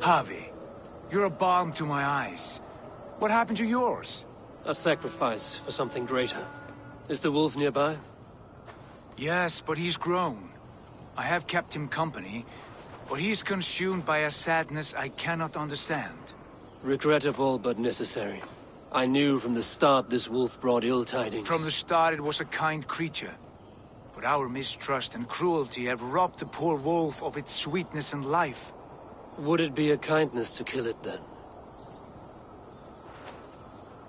Javi, you're a balm to my eyes. What happened to yours? A sacrifice for something greater. Is the wolf nearby? Yes, but he's grown. I have kept him company, but he's consumed by a sadness I cannot understand. Regrettable, but necessary. I knew from the start this wolf brought ill tidings. From the start it was a kind creature. But our mistrust and cruelty have robbed the poor wolf of its sweetness and life. Would it be a kindness to kill it, then?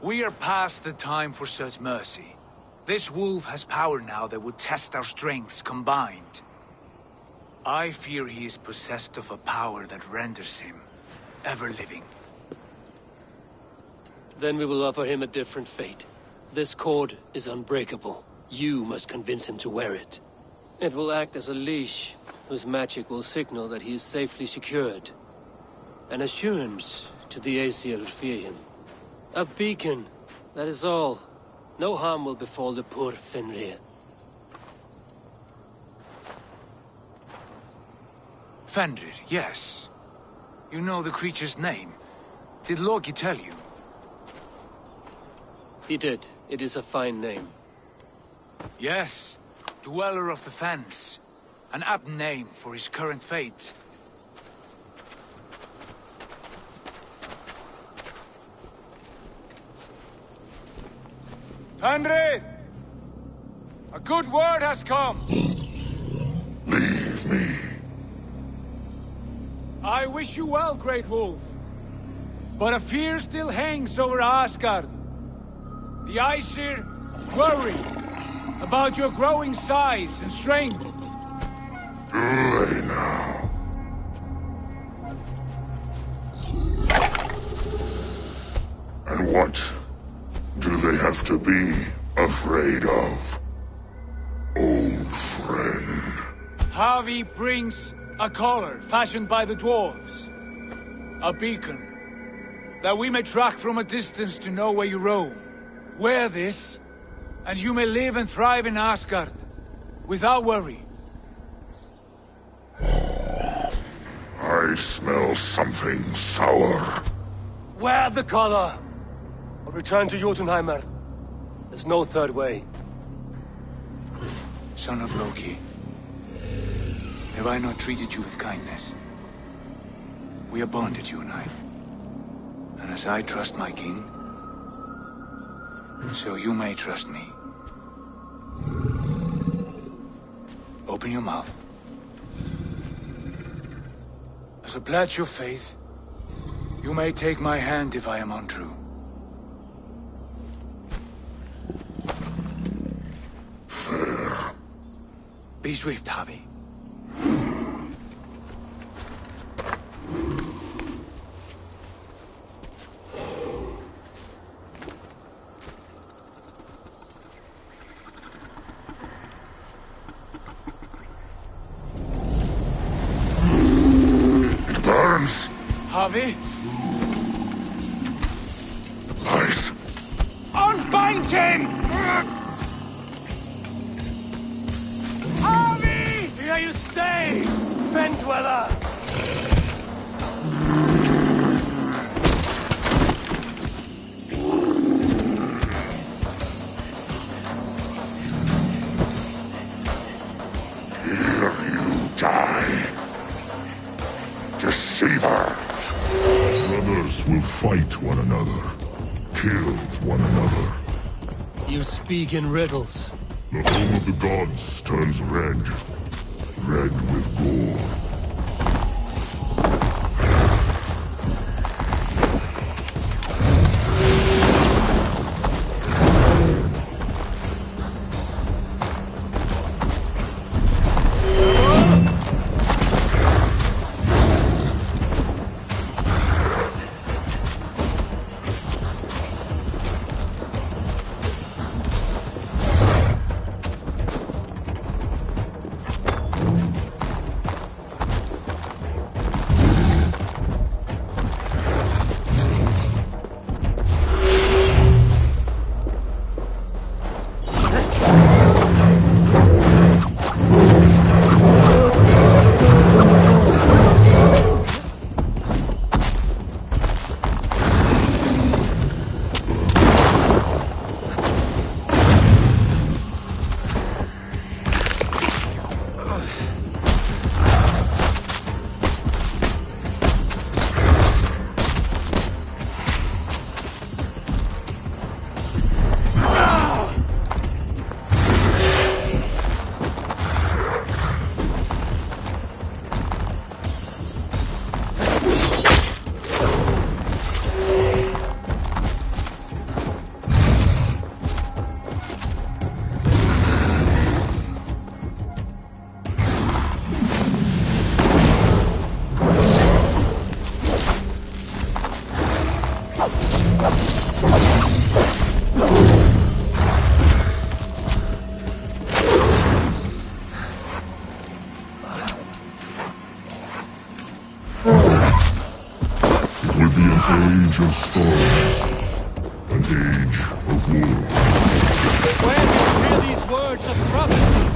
We are past the time for such mercy. This wolf has power now that would test our strengths combined. I fear he is possessed of a power that renders him ever-living. Then we will offer him a different fate. This cord is unbreakable. You must convince him to wear it. It will act as a leash, whose magic will signal that he is safely secured. An assurance to the Aesir who fear him. A beacon, that is all. No harm will befall the poor Fenrir. Fenrir, yes. You know the creature's name. Did Loki tell you? He did. It is a fine name. Yes. Dweller of the Fens. An apt name for his current fate. Fenrir! A good word has come! Leave me. I wish you well, Great Wolf. But a fear still hangs over Asgard. The Aesir worry about your growing size and strength. Do they now? And what do they have to be afraid of? Old friend. Javi brings a collar fashioned by the dwarves. A beacon. That we may track from a distance to know where you roam. Wear this, and you may live and thrive in Asgard, without worry. I smell something sour. Wear the collar! Or return to Jotunheimer. There's no third way. Son of Loki, have I not treated you with kindness? We are bonded, you and I. And as I trust my king, so you may trust me. Open your mouth. As a pledge of faith, you may take my hand if I am untrue. Fair. Be swift, Javi. Javi? Lies. Unbind him! Javi! Here you stay, Fen Dweller! Here you die. Deceiver. Brothers will fight one another, kill one another. You speak in riddles. The home of the gods turns red, red with gore. It will be an age of storms. An age of war. Where did you hear these words of prophecy?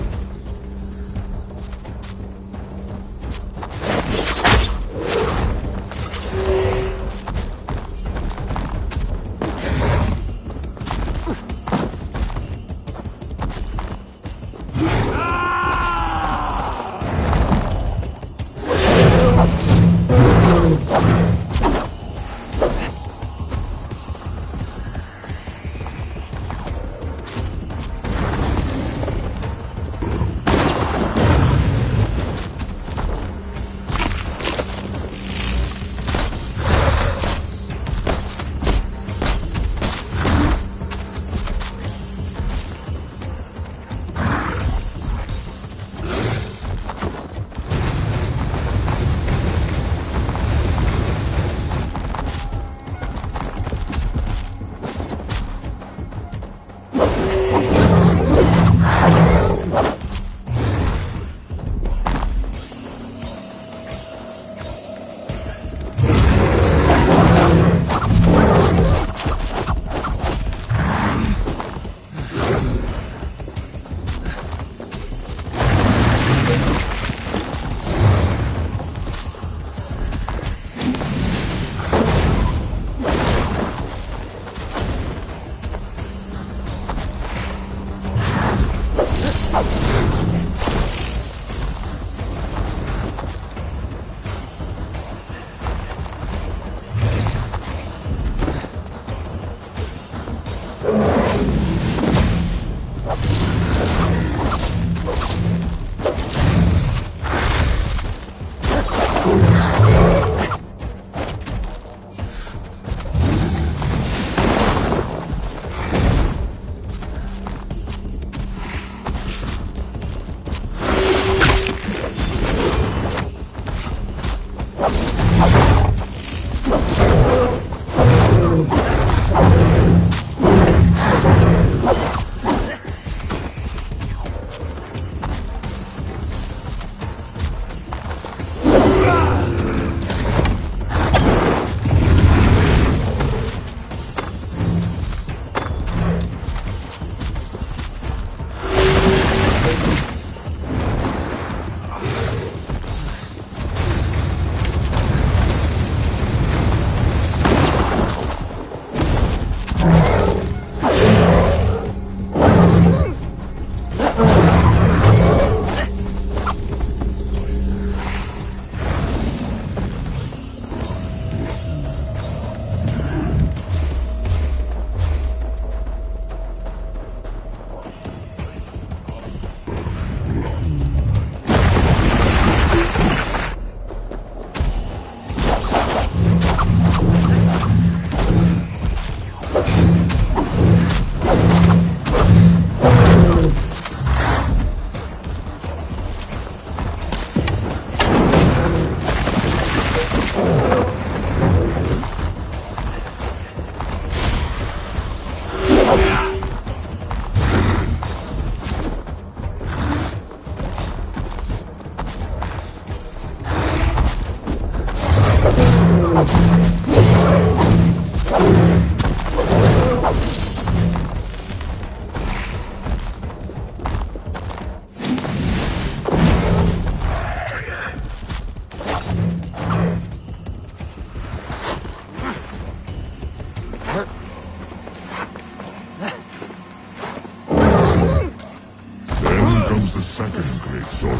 The second great sorrow,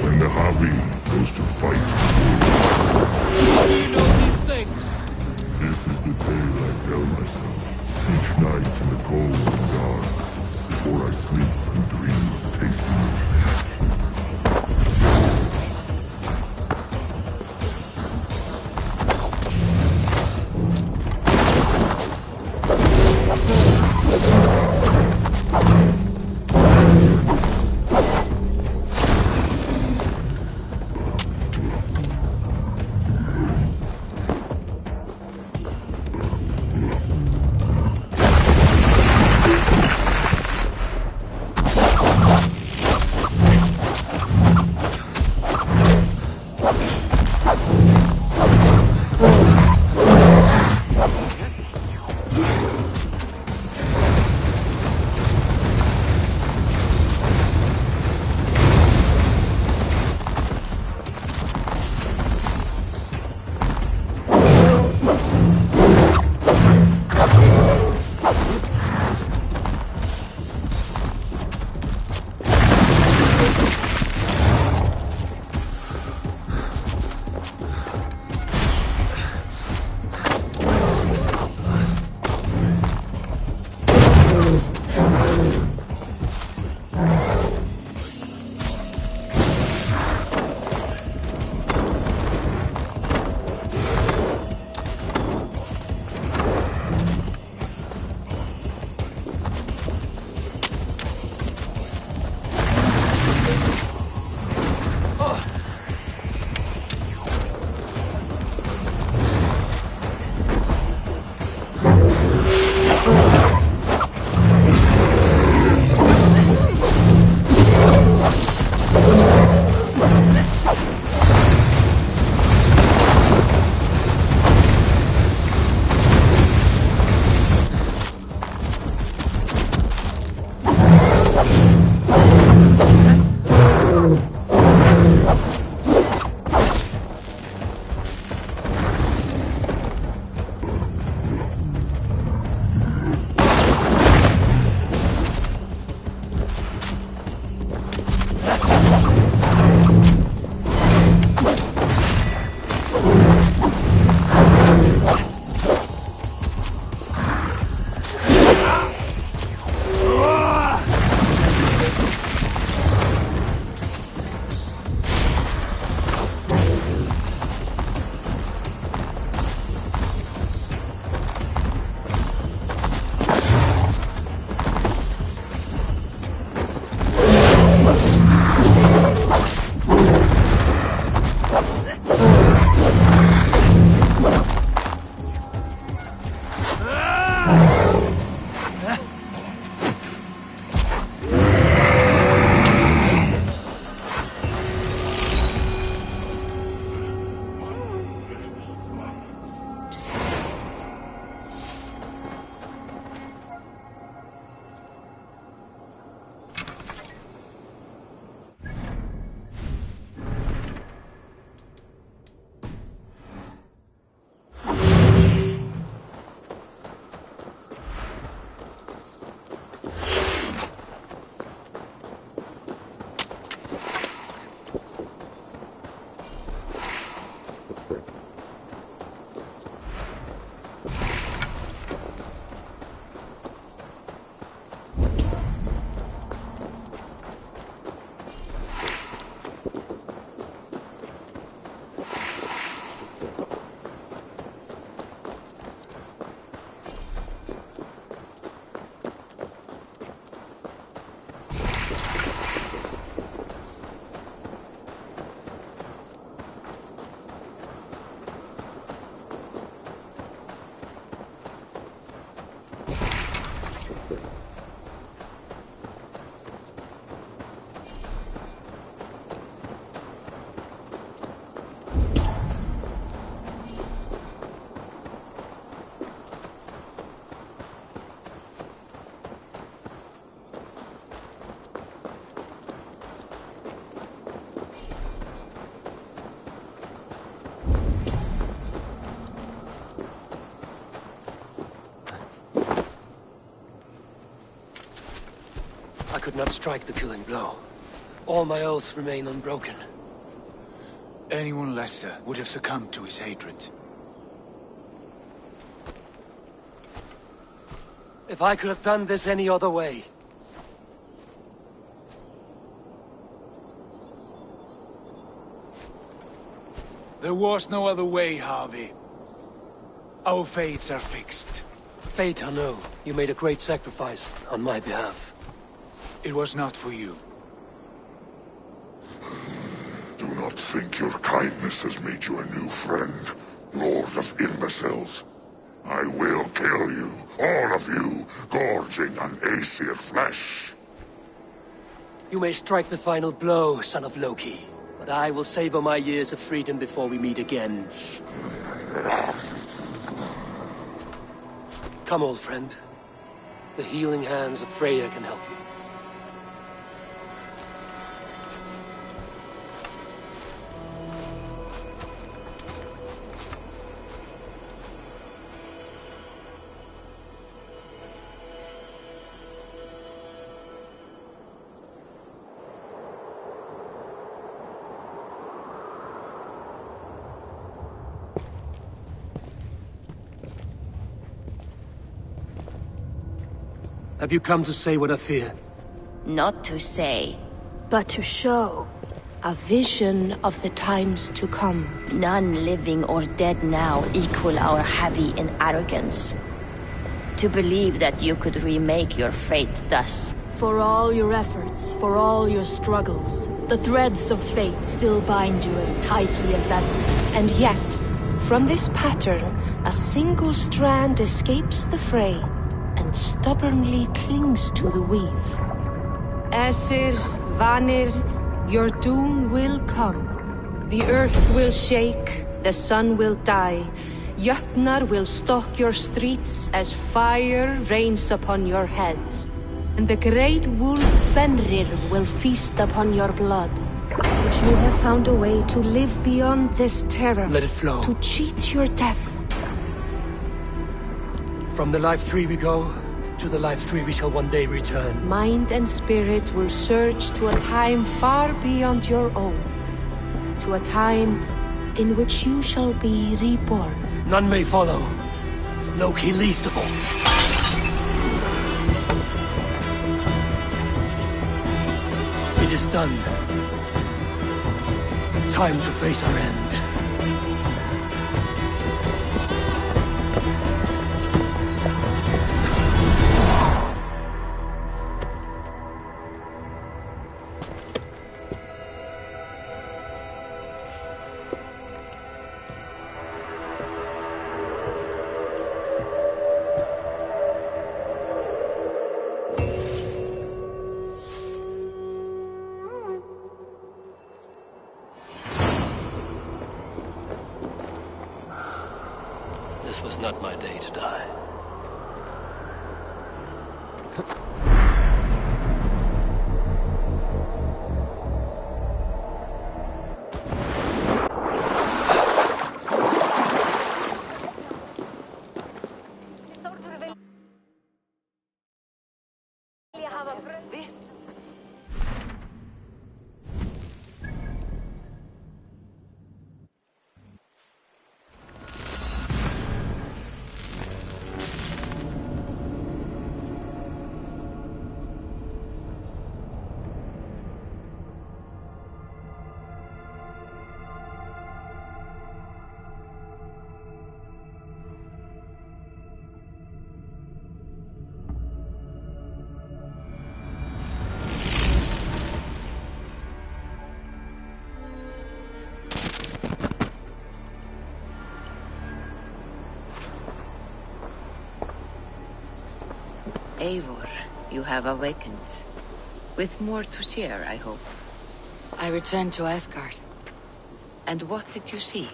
when the Harvey goes to fight. How do you know these things? This is the tale I tell myself, each night in the cold and dark, before I sleep and dream of tasting it. could not strike the killing blow. All my oaths remain unbroken. Anyone lesser would have succumbed to his hatred. If I could have done this any other way... There was no other way, Harvey. Our fates are fixed. Fate, I know. You made a great sacrifice on my behalf. It was not for you. Do not think your kindness has made you a new friend, Lord of Imbeciles. I will kill you, all of you, gorging on Aesir flesh. You may strike the final blow, son of Loki. But I will savor my years of freedom before we meet again. Come, old friend. The healing hands of Freya can help you. Have you come to say what I fear? Not to say. But to show a vision of the times to come. None living or dead now equal our heavy in arrogance. To believe that you could remake your fate thus. For all your efforts, for all your struggles, the threads of fate still bind you as tightly as ever. And yet, from this pattern, a single strand escapes the fray and stubbornly clings to the weave. Aesir, Vanir, your doom will come. The earth will shake, the sun will die. Jötnar will stalk your streets as fire rains upon your heads. And the great wolf Fenrir will feast upon your blood. But you have found a way to live beyond this terror. Let it flow. To cheat your death. From the life tree we go, to the life tree we shall one day return. Mind and spirit will surge to a time far beyond your own. To a time in which you shall be reborn. None may follow. Loki least of all. It is done. Time to face our end. This was not my day to die. Eivor, you have awakened. With more to share, I hope. I returned to Asgard. And what did you see?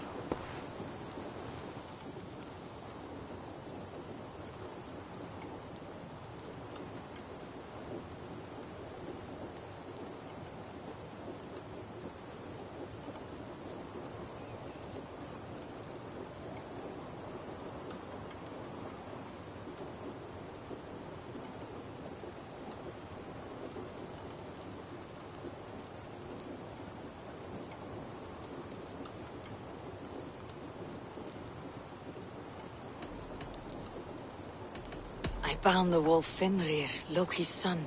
bound the wolf Fenrir, Loki's son,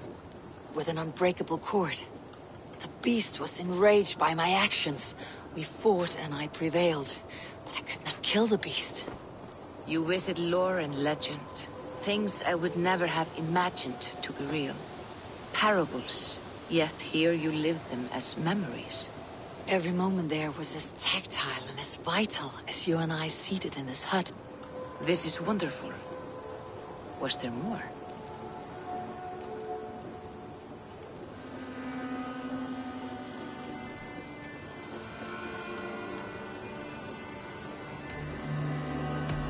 with an unbreakable cord. The beast was enraged by my actions. We fought and I prevailed, but I could not kill the beast. You visit lore and legend. Things I would never have imagined to be real. Parables, yet here you live them as memories. Every moment there was as tactile and as vital as you and I seated in this hut. This is wonderful. Was there more?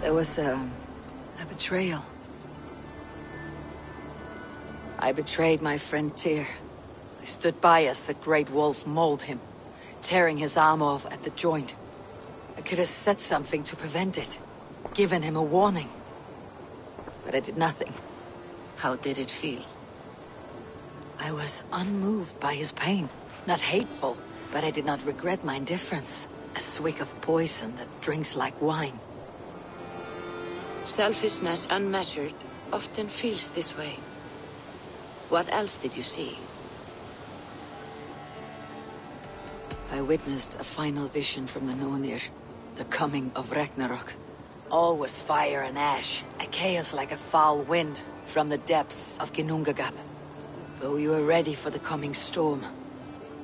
There was a betrayal. I betrayed my friend Tyr. I stood by as the great wolf mauled him, tearing his arm off at the joint. I could have said something to prevent it, given him a warning. But I did nothing. How did it feel? I was unmoved by his pain. Not hateful, but I did not regret my indifference. A swig of poison that drinks like wine. Selfishness unmeasured often feels this way. What else did you see? I witnessed a final vision from the Nornir, the coming of Ragnarok. All was fire and ash, a chaos like a foul wind from the depths of Ginnungagap. But we were ready for the coming storm.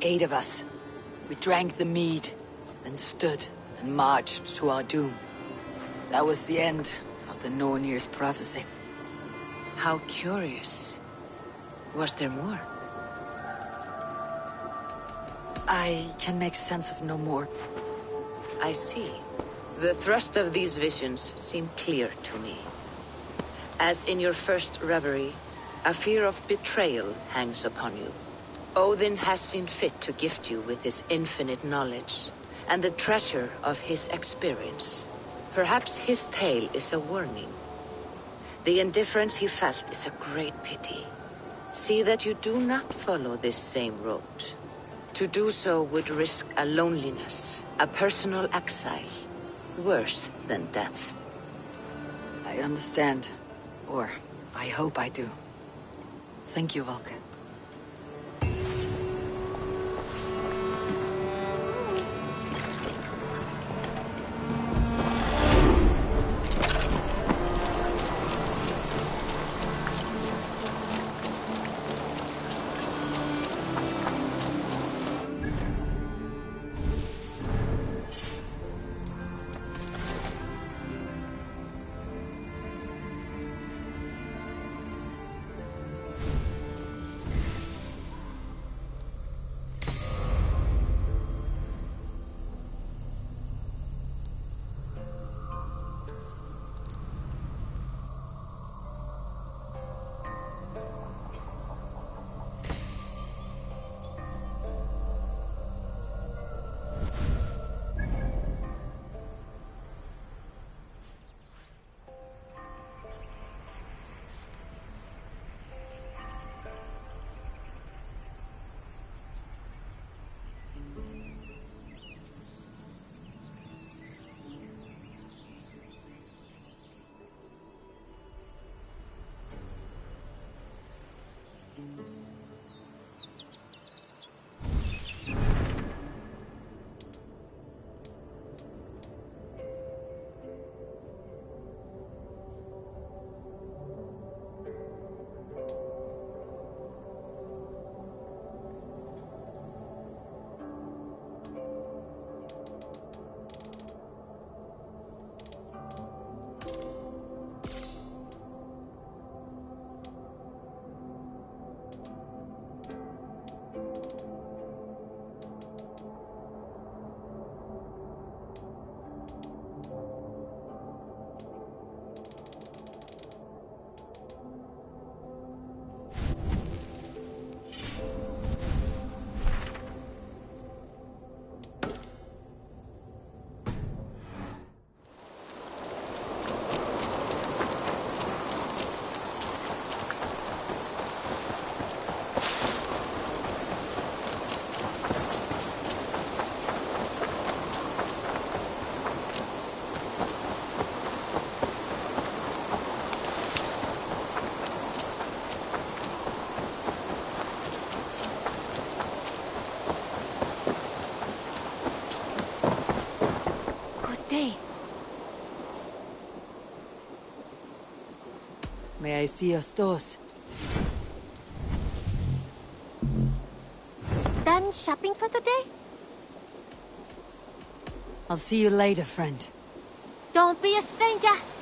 8 of us. We drank the mead, then stood and marched to our doom. That was the end of the Nornir's prophecy. How curious. Was there more? I can make sense of no more. I see. The thrust of these visions seem clear to me. As in your first reverie, a fear of betrayal hangs upon you. Odin has seen fit to gift you with his infinite knowledge, and the treasure of his experience. Perhaps his tale is a warning. The indifference he felt is a great pity. See that you do not follow this same road. To do so would risk a loneliness, a personal exile, worse than death. I understand. Or, I hope I do. Thank you, Valka. I see us dos. Done shopping for the day? I'll see you later, friend. Don't be a stranger.